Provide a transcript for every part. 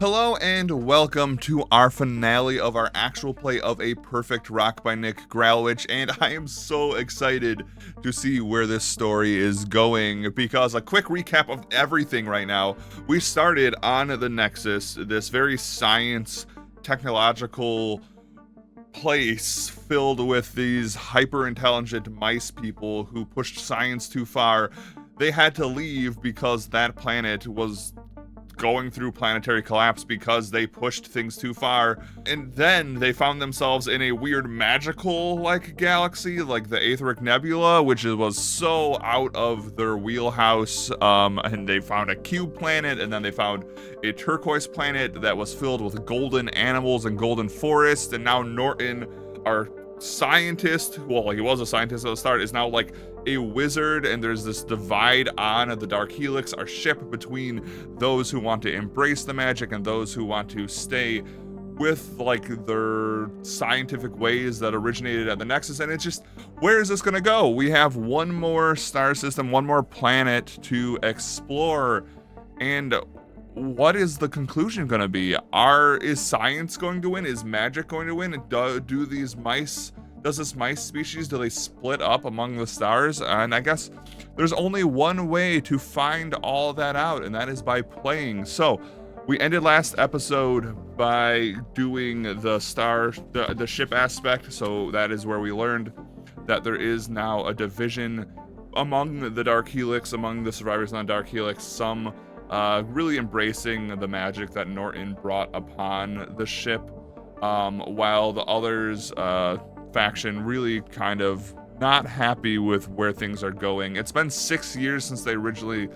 Hello and welcome to our finale of our actual play of A Perfect Rock by Nick Gralewicz, and I am so excited to see where this story is going, because a quick recap of everything right now. We started on the Nexus, this very science, technological place filled with these hyper-intelligent mice people who pushed science too far. They had to leave because that planet was going through planetary collapse because they pushed things too far, and then they found themselves in a weird magical galaxy like the Aetheric Nebula, which was so out of their wheelhouse, and they found a cube planet, and then they found a turquoise planet that was filled with golden animals and golden forests, and now Norton, our scientist, well, he was a scientist at the start, is now like a wizard, and there's this divide on the Dark Helix, our ship, between those who want to embrace the magic and those who want to stay with their scientific ways that originated at the Nexus. And it's just, where is this gonna go? We have one more star system, one more planet to explore, and what is the conclusion gonna be? Is science going to win? Is magic going to win? And do these mice, does this mice species, do they split up among the stars? And I guess there's only one way to find all that out, and that is by playing. So we ended last episode by doing the ship aspect. So that is where we learned that there is now a division among the Dark Helix, among the survivors on the Dark Helix, some really embracing the magic that Norton brought upon the ship, while the others faction really kind of not happy with where things are going. It's been 6 years since they originally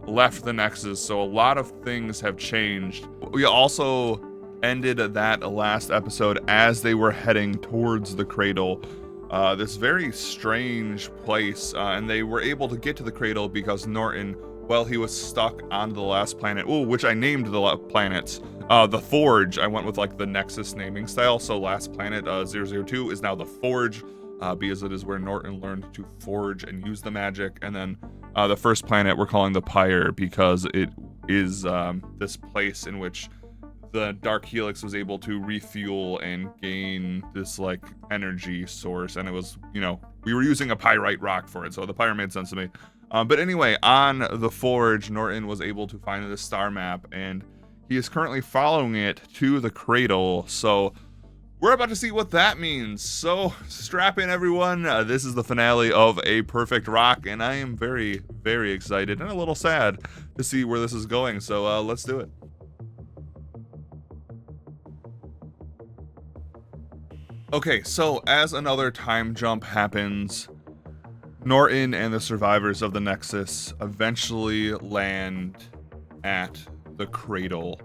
left the Nexus, so a lot of things have changed. We also ended that last episode as they were heading towards the cradle, this very strange place, and they were able to get to the cradle because Norton, well, he was stuck on the last planet, which I named the planets. The Forge, I went with the Nexus naming style, so last planet, 002, is now the Forge, because it is where Norton learned to forge and use the magic. And then the first planet we're calling the Pyre, because it is this place in which the Dark Helix was able to refuel and gain this energy source, and it was, we were using a pyrite rock for it, so the Pyre made sense to me. But anyway, on the Forge, Norton was able to find this star map, and he is currently following it to the cradle. So we're about to see what that means. So strap in, everyone. This is the finale of A Perfect Rock, and I am very, very excited and a little sad to see where this is going. So let's do it. Okay, so as another time jump happens, Norton and the survivors of the Nexus eventually land at the cradle.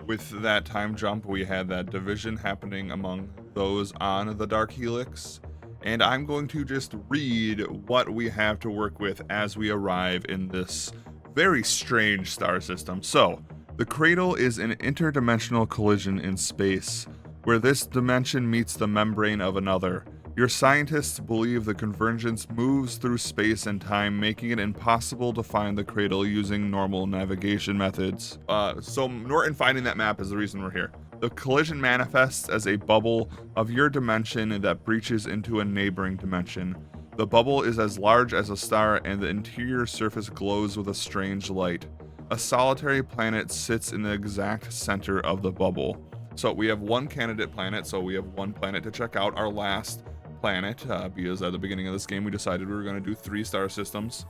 With that time jump, we had that division happening among those on the Dark Helix, and I'm going to just read what we have to work with as we arrive in this very strange star system. So, the cradle is an interdimensional collision in space, where this dimension meets the membrane of another. Your scientists believe the convergence moves through space and time, making it impossible to find the cradle using normal navigation methods. So Norton finding that map is the reason we're here. The collision manifests as a bubble of your dimension that breaches into a neighboring dimension. The bubble is as large as a star, and the interior surface glows with a strange light. A solitary planet sits in the exact center of the bubble. So we have one candidate planet, so we have one planet to check out, our last planet, because at the beginning of this game we decided we were going to do 3 star systems.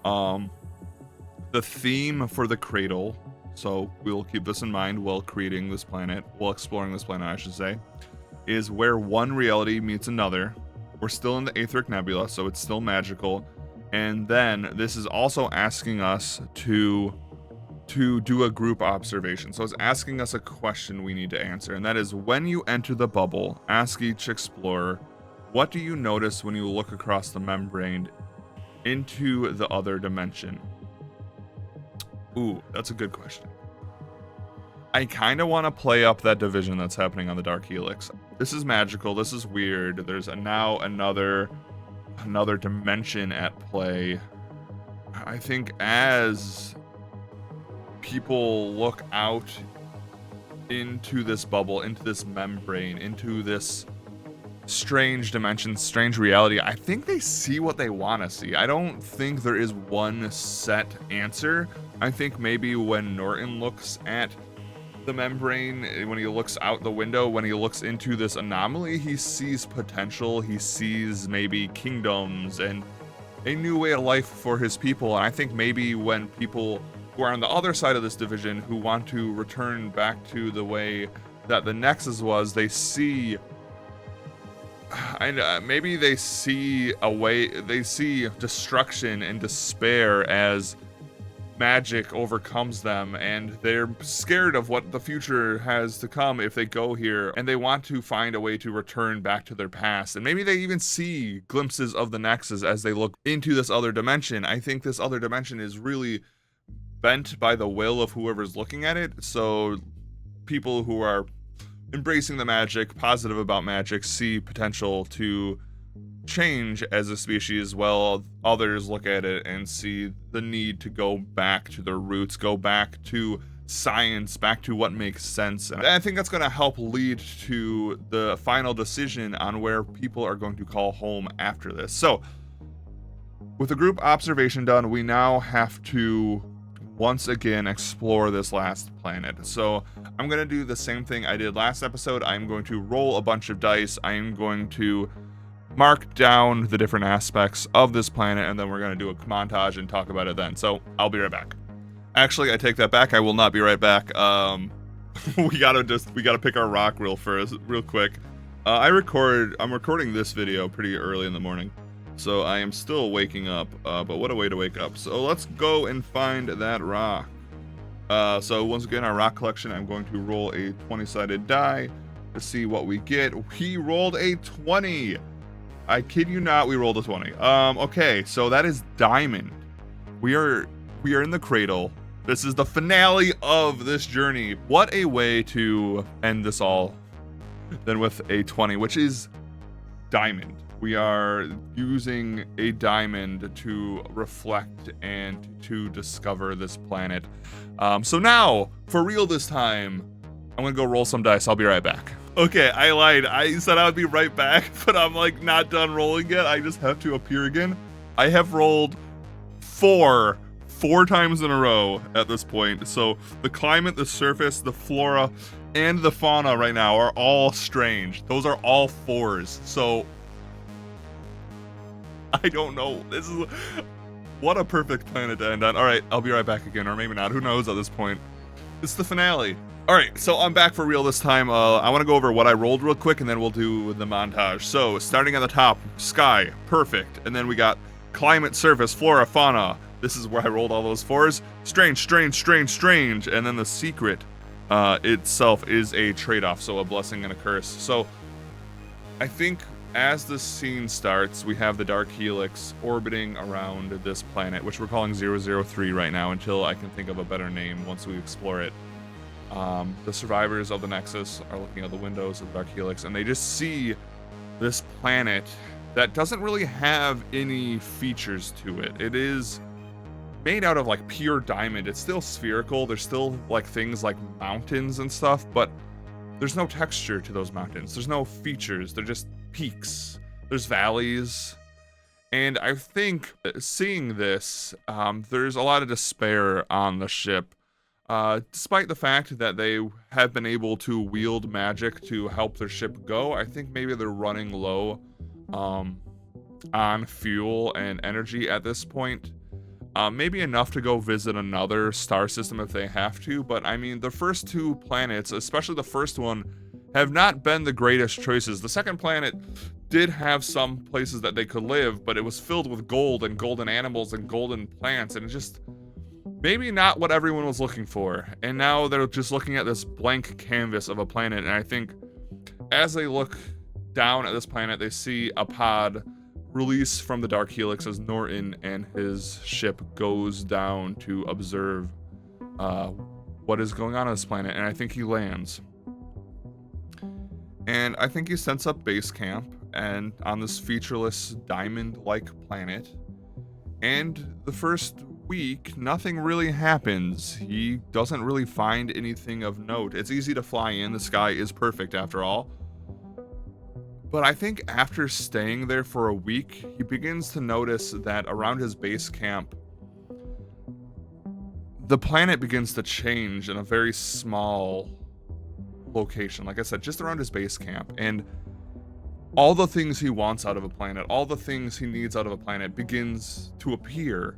The theme for the cradle, so we'll keep this in mind while creating this planet, while exploring this planet I should say, is where one reality meets another. We're still in the Aetheric Nebula, so it's still magical, and then this is also asking us to do a group observation. So it's asking us a question we need to answer, and that is, when you enter the bubble, ask each explorer, what do you notice when you look across the membrane into the other dimension? Ooh, that's a good question. I kind of want to play up that division that's happening on the Dark Helix. This is magical, this is weird, there's now another dimension at play. I think as people look out into this bubble, into this membrane, into this strange dimension, strange reality, I think they see what they want to see. I don't think there is one set answer. I think maybe when Norton looks at the membrane, when he looks out the window, when he looks into this anomaly, he sees potential. He sees maybe kingdoms and a new way of life for his people. And I think maybe when people who are on the other side of this division, who want to return back to the way that the Nexus was, they see, maybe they see a way, they see destruction and despair as magic overcomes them, and they're scared of what the future has to come if they go here, and they want to find a way to return back to their past. And maybe they even see glimpses of the Nexus as they look into this other dimension. I think this other dimension is really bent by the will of whoever's looking at it. So people who are embracing the magic, positive about magic, see potential to change as a species, while others look at it and see the need to go back to their roots, go back to science, back to what makes sense. And I think that's going to help lead to the final decision on where people are going to call home after this. So with the group observation done, we now have to once again explore this last planet. So I'm going to do the same thing I did last episode. I'm going to roll a bunch of dice. I'm going to mark down the different aspects of this planet, and then we're going to do a montage and talk about it then. So I'll be right back. Actually, I take that back. I will not be right back. We gotta pick our rock real quick. I'm recording this video pretty early in the morning, so I am still waking up, but what a way to wake up. So let's go and find that rock. So once again, our rock collection, I'm going to roll a 20-sided die to see what we get. We rolled a 20. I kid you not, we rolled a 20. Okay, so that is diamond. We are in the cradle. This is the finale of this journey. What a way to end this all than with a 20, which is diamond. We are using a diamond to reflect and to discover this planet. So now, for real this time, I'm gonna go roll some dice. I'll be right back. Okay, I lied. I said I would be right back, but I'm like not done rolling yet. I just have to appear again. I have rolled four times in a row at this point. So the climate, the surface, the flora, and the fauna right now are all strange. Those are all 4s. So I don't know. This is what a perfect planet to end on. All right, I'll be right back again, or maybe not. Who knows at this point? It's the finale. All right, so I'm back for real this time. I want to go over what I rolled real quick, and then we'll do the montage. So starting at the top, sky, perfect. And then we got climate, surface, flora, fauna. This is where I rolled all those 4s. Strange, strange, strange, strange. And then the secret itself is a trade-off, so a blessing and a curse. So I think as the scene starts, we have the Dark Helix orbiting around this planet, which we're calling 003 right now until I can think of a better name once we explore it. The survivors of the Nexus are looking out the windows of the Dark Helix, and they just see this planet that doesn't really have any features to it. It is made out of like pure diamond. It's still spherical. There's still like things like mountains and stuff, but there's no texture to those mountains. There's no features. They're just peaks. There's valleys. And I think seeing this, there's a lot of despair on the ship. Despite the fact that they have been able to wield magic to help their ship go, I think maybe they're running low on fuel and energy at this point. Maybe enough to go visit another star system if they have to, but I mean, the first 2 planets, especially the first one, have not been the greatest choices. The second planet did have some places that they could live, but it was filled with gold and golden animals and golden plants, and it just maybe not what everyone was looking for. And now they're just looking at this blank canvas of a planet, and I think as they look down at this planet, they see a pod release from the Dark Helix as Norton and his ship goes down to observe what is going on this planet, and I think he lands. And I think he sets up base camp and on this featureless diamond-like planet. And the first week, nothing really happens. He doesn't really find anything of note. It's easy to fly in. The sky is perfect after all. But I think after staying there for a week, he begins to notice that around his base camp, the planet begins to change in a very small location. Like I said, just around his base camp. And all the things he wants out of a planet, all the things he needs out of a planet begins to appear.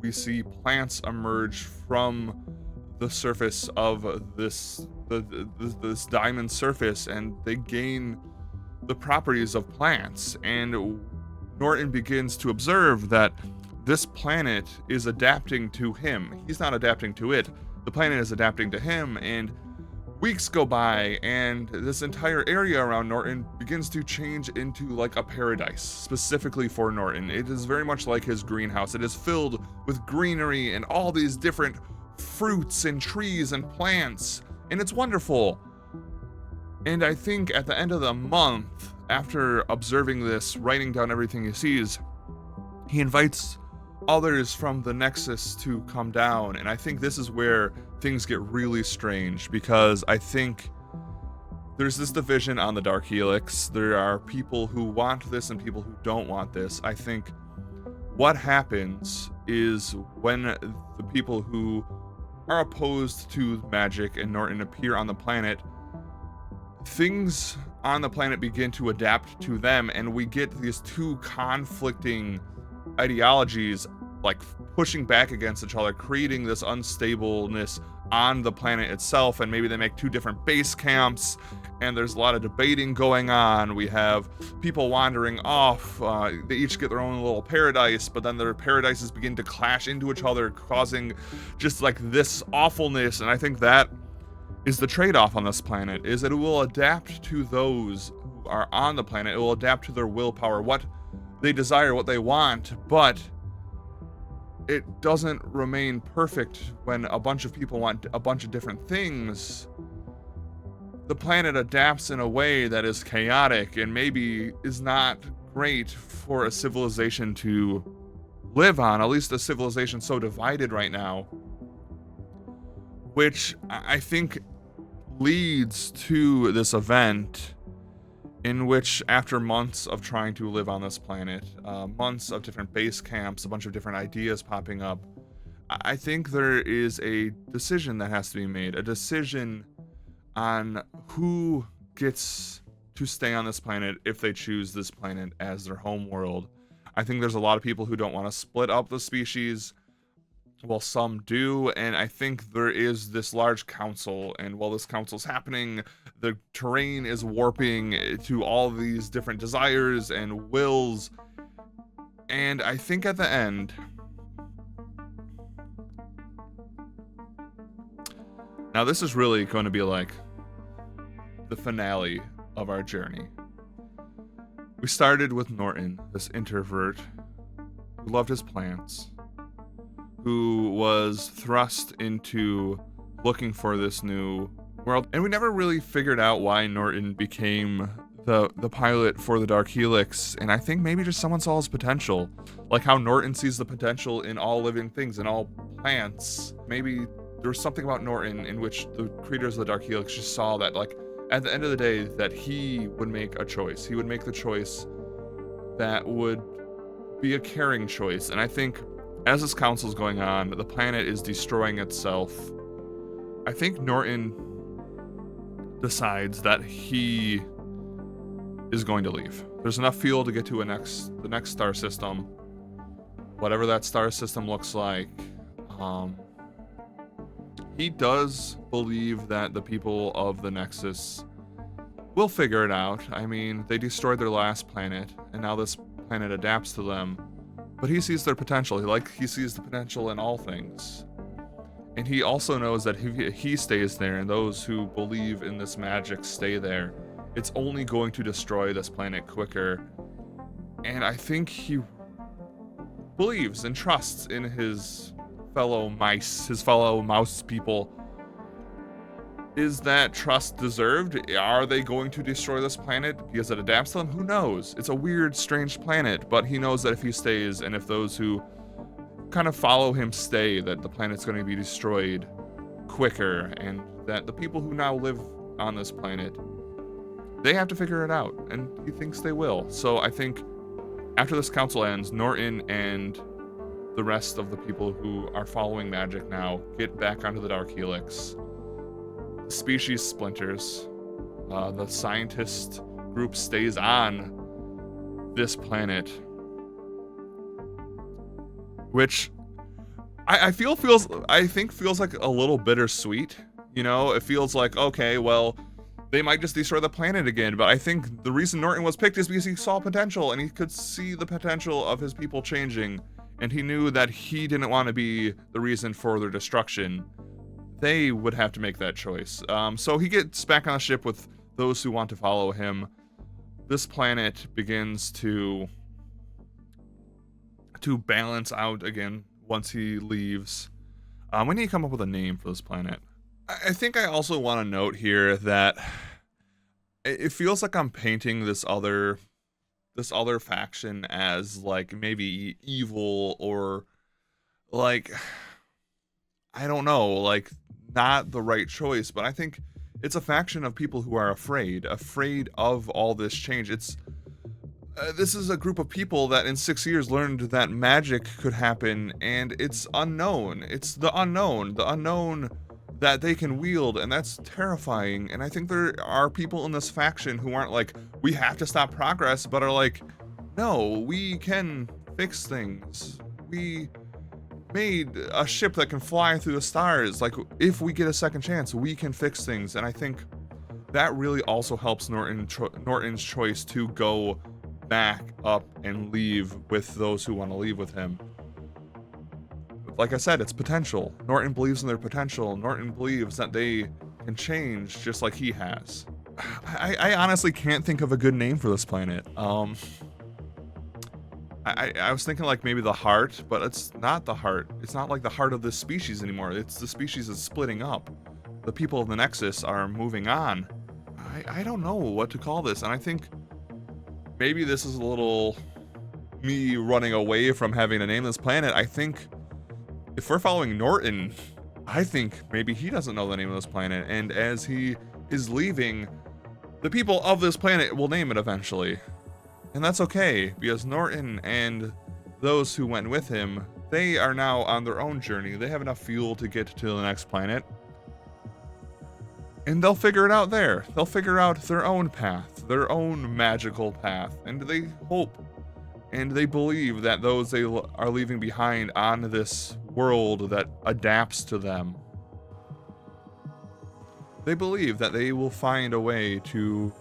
We see plants emerge from the surface of this diamond surface, and they gain the properties of plants. And Norton begins to observe that this planet is adapting to him. He's not adapting to it. The planet is adapting to him, and weeks go by, and this entire area around Norton begins to change into like a paradise, specifically for Norton. It is very much like his greenhouse. It is filled with greenery and all these different fruits and trees and plants, and it's wonderful. And I think at the end of the month, after observing this, writing down everything he sees, he invites others from the Nexus to come down. And I think this is where things get really strange, because I think there's this division on the Dark Helix. There are people who want this and people who don't want this. I think what happens is when the people who are opposed to magic and Norton appear on the planet, things on the planet begin to adapt to them, and we get these two conflicting ideologies like pushing back against each other, creating this unstableness on the planet itself. And maybe they make two different base camps, and there's a lot of debating going on. We have people wandering off. They each get their own little paradise, but then their paradises begin to clash into each other, causing just like this awfulness. And I think that is the trade-off on this planet, is that it will adapt to those who are on the planet. It will adapt to their willpower, what they desire, what they want, but it doesn't remain perfect when a bunch of people want a bunch of different things. The planet adapts in a way that is chaotic and maybe is not great for a civilization to live on, at least a civilization so divided right now, which I think leads to this event in which, after months of trying to live on this planet, months of different base camps, a bunch of different ideas popping up, I think there is a decision that has to be made, a decision on who gets to stay on this planet if they choose this planet as their home world. I think there's a lot of people who don't want to split up the species. Well, some do, and I think there is this large council, and while this council's happening, the terrain is warping to all these different desires and wills. And I think at the end, now this is really going to be like the finale of our journey. We started with Norton, this introvert who loved his plants, who was thrust into looking for this new world. And we never really figured out why Norton became the pilot for the Dark Helix. And I think maybe just someone saw his potential. Like how Norton sees the potential in all living things, in all plants. Maybe there was something about Norton in which the creators of the Dark Helix just saw that, like, at the end of the day, that he would make a choice. He would make the choice that would be a caring choice. And I think as this council's going on, the planet is destroying itself. I think Norton decides that he is going to leave. There's enough fuel to get to the next star system, whatever that star system looks like. He does believe that the people of the Nexus will figure it out. I mean, they destroyed their last planet, and now this planet adapts to them. But he sees their potential. He sees the potential in all things. And he also knows that if he stays there, and those who believe in this magic stay there, it's only going to destroy this planet quicker. And I think he believes and trusts in his fellow mice, his fellow mouse people. Is that trust deserved? Are they going to destroy this planet because it adapts to them? Who knows? It's a weird, strange planet, but he knows that if he stays and if those who kind of follow him stay, that the planet's going to be destroyed quicker, and that the people who now live on this planet, they have to figure it out, and he thinks they will. So I think after this council ends, Norton and the rest of the people who are following magic now get back onto the Dark Helix. Species splinters. The scientist group stays on this planet, which I think feels like a little bittersweet. You know, it feels like, okay, well, they might just destroy the planet again, but I think the reason Norton was picked is because he saw potential, and he could see the potential of his people changing, and he knew that he didn't want to be the reason for their destruction. They would have to make that choice. So he gets back on the ship with those who want to follow him. This planet begins to balance out again once he leaves. We need to come up with a name for this planet. I think I also want to note here that it feels like I'm painting this other faction as like maybe evil, or like, I don't know, like not the right choice, but I think it's a faction of people who are afraid of all this change. It's this is a group of people that in 6 years learned that magic could happen, and it's unknown. It's the unknown that they can wield, and that's terrifying. And I think there are people in this faction who aren't like, we have to stop progress, but are like, no, we can fix things. We made a ship that can fly through the stars. Like, if we get a second chance, we can fix things. And I think that really also helps Norton's choice to go back up and leave with those who want to leave with him. Like I said, it's potential. Norton believes in their potential. Norton believes that they can change just like he has. I honestly can't think of a good name for this planet. I was thinking like maybe the heart, but it's not the heart. It's not like the heart of this species anymore. It's the species is splitting up. The people of the Nexus are moving on. I don't know what to call this, and I think maybe this is a little me running away from having to name this planet. I think if we're following Norton, I think maybe he doesn't know the name of this planet, and as he is leaving, the people of this planet will name it eventually. And that's okay, because Norton and those who went with him, they are now on their own journey. They have enough fuel to get to the next planet, and they'll figure it out there. They'll figure out their own path, their own magical path, and they hope and they believe that those they are leaving behind on this world that adapts to them, they believe that they will find a way to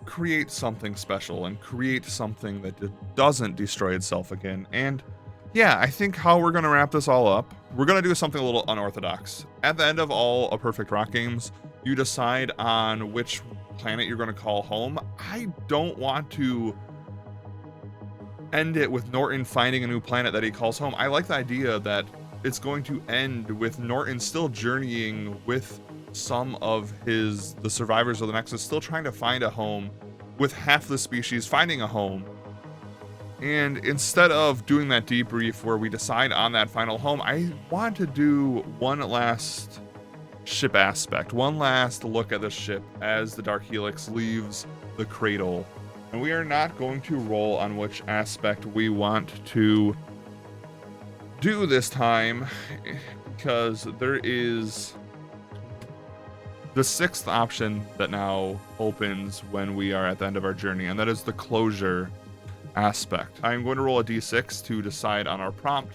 create something special and create something that doesn't destroy itself again. And yeah, I think how we're going to wrap this all up, we're going to do something a little unorthodox. At the end of all A Perfect Rock games, you decide on which planet you're going to call home. I don't want to end it with Norton finding a new planet that he calls home. I like the idea that it's going to end with Norton still journeying with some of the survivors of the Nexus, still trying to find a home, with half the species finding a home. And instead of doing that debrief where we decide on that final home, I want to do one last ship aspect, one last look at the ship as the Dark Helix leaves the cradle. And we are not going to roll on which aspect we want to do this time, because there is the sixth option that now opens when we are at the end of our journey, and that is the closure aspect. I'm going to roll a d6 to decide on our prompt,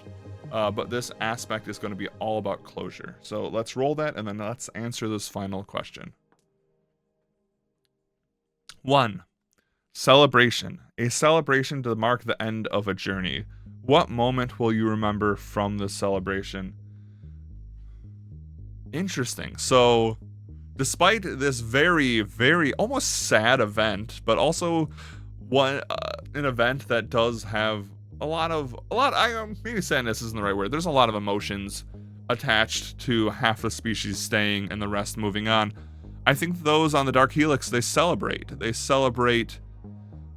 but this aspect is going to be all about closure. So let's roll that, and then let's answer this final question. 1. Celebration. A celebration to mark the end of a journey. What moment will you remember from this celebration? Interesting. So, despite this very, very almost sad event, but also an event that does have maybe sadness isn't the right word. There's a lot of emotions attached to half the species staying and the rest moving on. I think those on the Dark Helix, they celebrate. They celebrate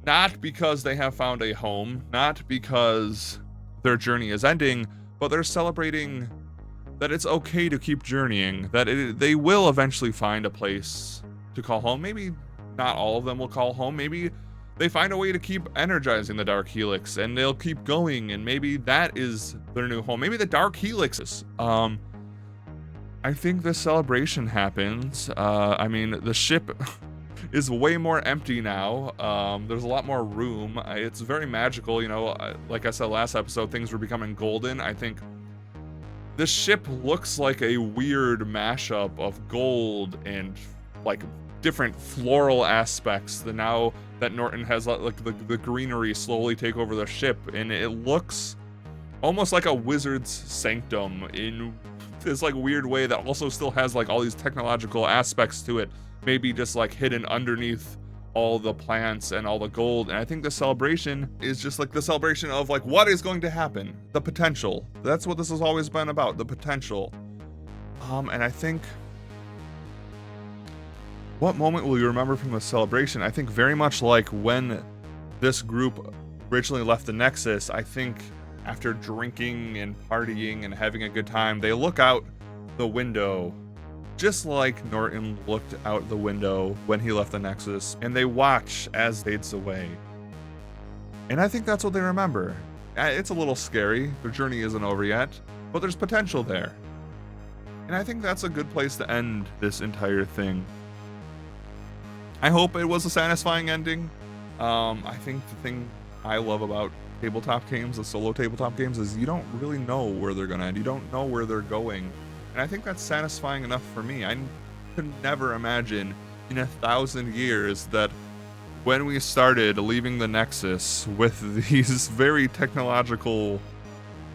not because they have found a home, not because their journey is ending, but they're celebrating that it's okay to keep journeying, that they will eventually find a place to call home. Maybe not all of them will call home. Maybe they find a way to keep energizing the Dark Helix and they'll keep going, and maybe that is their new home. Maybe the Dark Helix is. I think this celebration happens. I mean, the ship is way more empty now. There's a lot more room. It's very magical, you know. Like I said last episode, things were becoming golden. I think this ship looks like a weird mashup of gold and like different floral aspects. Now that Norton has like the greenery slowly take over the ship, and it looks almost like a wizard's sanctum in this like weird way that also still has like all these technological aspects to it, maybe just like hidden underneath all the plants and all the gold. And I think the celebration is just like the celebration of like what is going to happen, the potential. That's what this has always been about, the potential. And I think, what moment will you remember from the celebration? I think very much like when this group originally left the Nexus. I think after drinking and partying and having a good time, they look out the window, just like Norton looked out the window when he left the Nexus, and they watch as fades away. And I think that's what they remember. It's a little scary, their journey isn't over yet, but there's potential there. And I think that's a good place to end this entire thing. I hope it was a satisfying ending. I think the thing I love about tabletop games, the solo tabletop games, is you don't really know where they're gonna end. You don't know where they're going. And I think that's satisfying enough for me. I could never imagine in 1,000 years that when we started leaving the Nexus with these very technological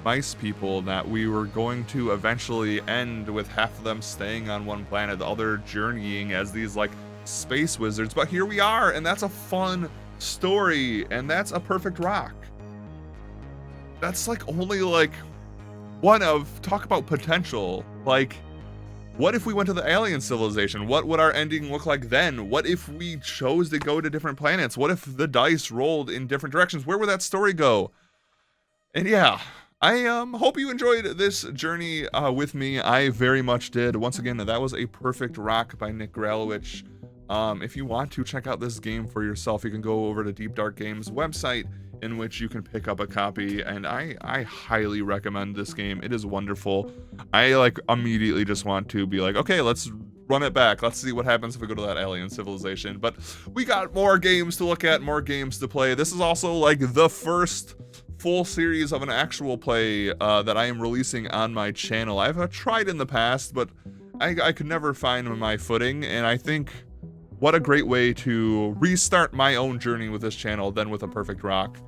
mice people, that we were going to eventually end with half of them staying on one planet, the other journeying as these like space wizards. But here we are, and that's a fun story, and that's a perfect rock. That's like only like one of, talk about potential. Like, what if we went to the alien civilization? What would our ending look like then? What if we chose to go to different planets? What if the dice rolled in different directions? Where would that story go? And yeah, I hope you enjoyed this journey with me. I very much did. Once again, that was A Perfect Rock by Nick Gralewicz. If you want to check out this game for yourself, you can go over to Deep Dark Games website, in which you can pick up a copy, and I highly recommend this game. It is wonderful. I like immediately just want to be like, okay, let's run it back. Let's see what happens if we go to that alien civilization. But we got more games to look at, more games to play. This is also like the first full series of an actual play that I am releasing on my channel. I've tried in the past, but I could never find my footing, and I think what a great way to restart my own journey with this channel than with A Perfect Rock.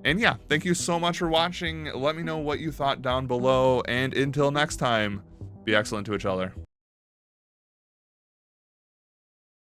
And yeah, thank you so much for watching. Let me know what you thought down below, and until next time, be excellent to each other.